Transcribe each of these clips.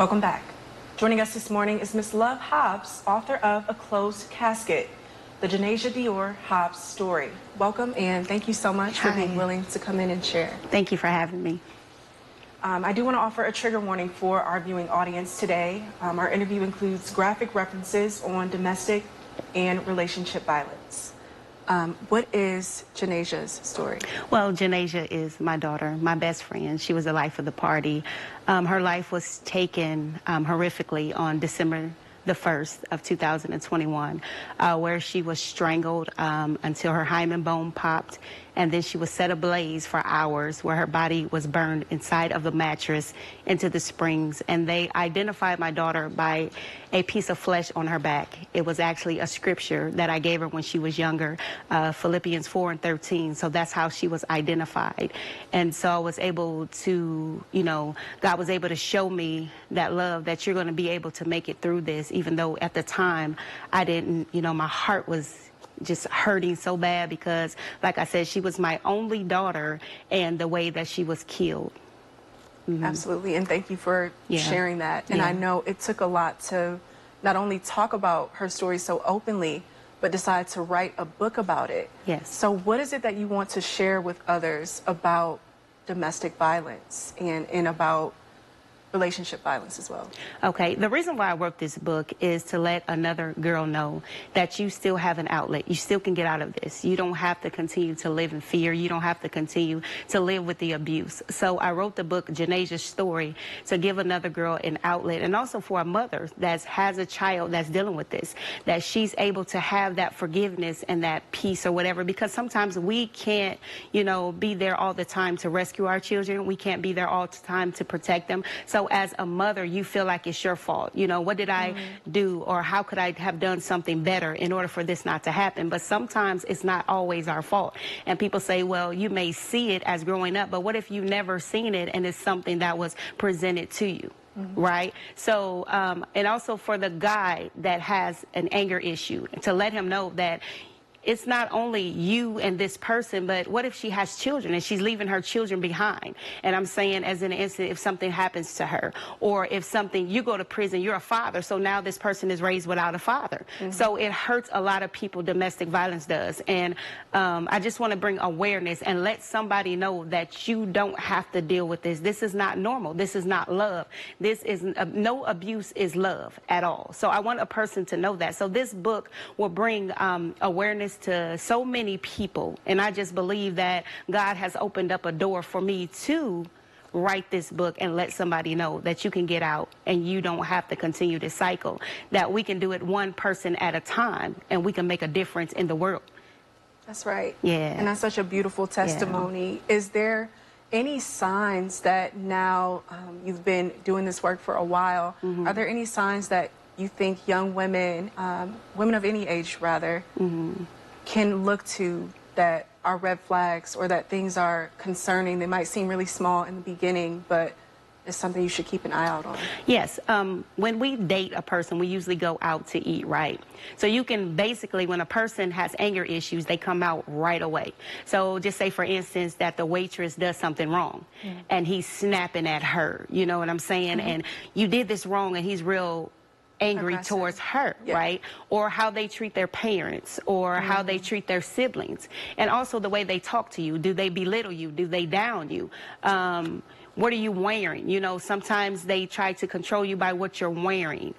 Welcome back. Joining us this morning is Miss Love Hobbs, author of A Closed Casket, the Janasia Dior Hobbs story. Welcome, and thank you so much for being willing to come in and share. Thank you for having me. I do want to offer a trigger warning for our viewing audience today. Our interview includes graphic references on domestic and relationship violence. What is Janasia's story? Well, Janasia is my daughter, my best friend. She was the life of the party. Her life was taken horrifically on December the 1st of 2021, where she was strangled until her hymen bone popped, and then she was set ablaze for hours, where her body was burned inside of the mattress into the springs. And they identified my daughter by a piece of flesh on her back. It was actually a scripture that I gave her when she was younger, Philippians 4:13. So that's how she was identified. And so I was able to, God was able to show me that love, that you're going to be able to make it through this, even though at the time I didn't, my heart was just hurting so bad because, like I said, she was my only daughter, and the way that she was killed. Mm-hmm. Absolutely, and thank you for sharing that. And I know it took a lot to not only talk about her story so openly, but decide to write a book about it. Yes. So what is it that you want to share with others about domestic violence and about relationship violence as well? Okay, the reason why I wrote this book is to let another girl know that you still have an outlet. You still can get out of this. You don't have to continue to live in fear. You don't have to continue to live with the abuse. So I wrote the book, Janasia's Story, to give another girl an outlet, and also for a mother that has a child that's dealing with this, that she's able to have that forgiveness and that peace or whatever, because sometimes we can't, be there all the time to rescue our children. We can't be there all the time to protect them. So as a mother, you feel like it's your fault. What did I do, or how could I have done something better in order for this not to happen? But sometimes it's not always our fault. And people say, well, you may see it as growing up, but what if you never seen it and it's something that was presented to you? Right? So, and also for the guy that has an anger issue, to let him know that it's not only you and this person, but what if she has children and she's leaving her children behind? And I'm saying, as an instant, if something happens to her, or if something, you go to prison, you're a father, so now this person is raised without a father. So it hurts a lot of people, domestic violence does. And I just want to bring awareness and let somebody know that you don't have to deal with this. This is not normal. This is not love. This is no abuse is love at all. So I want a person to know that. So this book will bring awareness to so many people, and I just believe that God has opened up a door for me to write this book and let somebody know that you can get out and you don't have to continue this cycle, that we can do it one person at a time and we can make a difference in the world. That's right. Yeah. And that's such a beautiful testimony. Yeah. Is there any signs that now you've been doing this work for a while, are there any signs that you think young women, women of any age rather, can look to that are red flags, or that things are concerning? They might seem really small in the beginning, but it's something you should keep an eye out on. Yes. When we date a person, we usually go out to eat, right? So you can basically, when a person has anger issues, they come out right away. So just say, for instance, that the waitress does something wrong and he's snapping at her, you know what I'm saying? And you did this wrong, and he's real angry towards her, right? Or how they treat their parents, or how they treat their siblings. And also the way they talk to you. Do they belittle you? Do they down you? What are you wearing? Sometimes they try to control you by what you're wearing.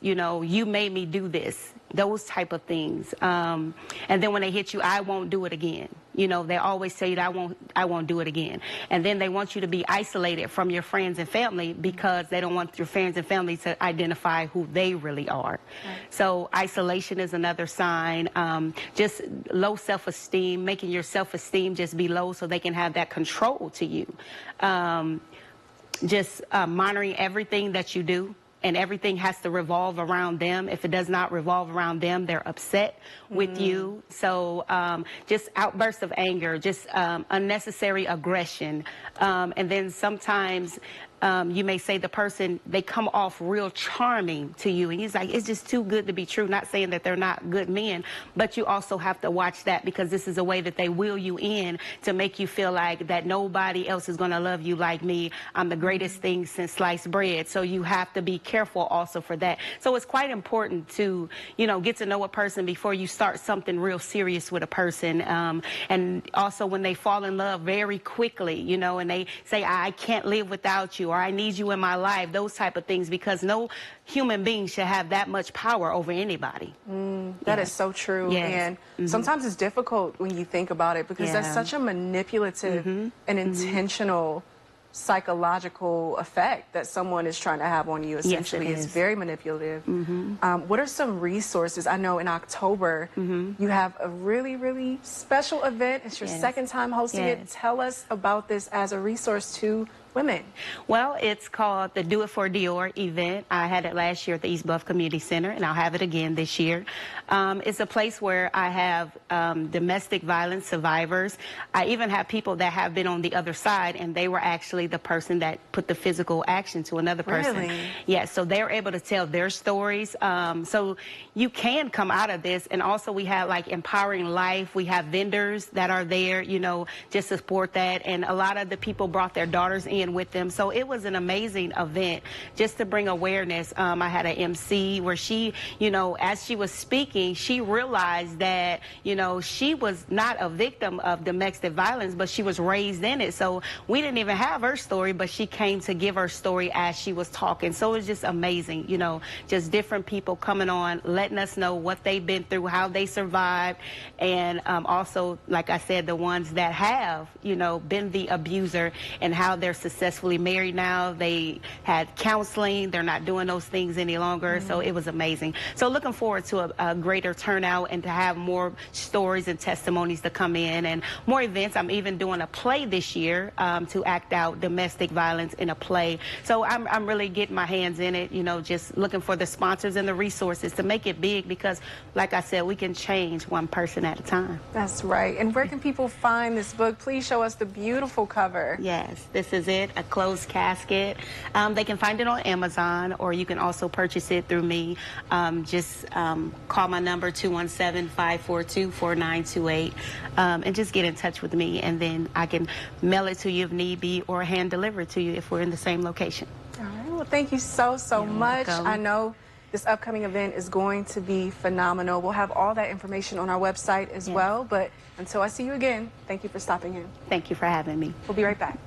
You made me do this. Those type of things. And then when they hit you, I won't do it again. They always say that I won't do it again. And then they want you to be isolated from your friends and family because they don't want your friends and family to identify who they really are. So isolation is another sign. Just low self-esteem, making your self-esteem just be low so they can have that control to you. Monitoring everything that you do. And everything has to revolve around them. If it does not revolve around them, they're upset with you. So just outbursts of anger, just unnecessary aggression. And then sometimes you may say the person, they come off real charming to you. And he's like, it's just too good to be true. Not saying that they're not good men, but you also have to watch that, because this is a way that they will you in to make you feel like that nobody else is going to love you like me. I'm the greatest thing since sliced bread. So you have to be careful also for that. So it's quite important to, you know, get to know a person before you start something real serious with a person. And also when they fall in love very quickly, you know, and they say, I can't live without you, or I need you in my life, those type of things, because no human being should have that much power over anybody. That is so true. Yes. And sometimes it's difficult when you think about it, because that's such a manipulative and intentional psychological effect that someone is trying to have on you. Essentially, yes, it is. It's very manipulative. What are some resources? I know in October you have a really, really special event. It's your second time hosting it. Tell us about this as a resource to women. Well, it's called the Do It for Dior event. I had it last year at the East Bluff Community Center, and I'll have it again this year. It's a place where I have domestic violence survivors. I even have people that have been on the other side, and they were actually the person that put the physical action to another person. Really? Yes, so they're able to tell their stories. So you can come out of this, and also we have like Empowering Life. We have vendors that are there, you know, just to support that, and a lot of the people brought their daughters in with them. So it was an amazing event just to bring awareness. I had an MC where she, you know, as she was speaking, she realized that, you know, she was not a victim of domestic violence, but she was raised in it. So we didn't even have her story, but she came to give her story as she was talking. So it was just amazing, you know, just different people coming on, letting us know what they've been through, how they survived, and also, like I said, the ones that have, you know, been the abuser and how they're successfully married now. They had counseling. They're not doing those things any longer. So it was amazing. So looking forward to a greater turnout and to have more stories and testimonies to come in and more events. I'm even doing a play this year to act out domestic violence in a play. So I'm really getting my hands in it, you know, just looking for the sponsors and the resources to make it big, because like I said, we can change one person at a time. That's right. And where can people find this book? Please show us the beautiful cover. Yes, this is it, a closed casket. They can find it on Amazon, or you can also purchase it through me. Just call my number, 217-542-4928, and just get in touch with me, and then I can mail it to you if need be, or hand deliver it to you if we're in the same location. All right. Well, thank you so much. Welcome. I know this upcoming event is going to be phenomenal. We'll have all that information on our website as well. But until I see you again, thank you for stopping in. Thank you for having me. We'll be right back.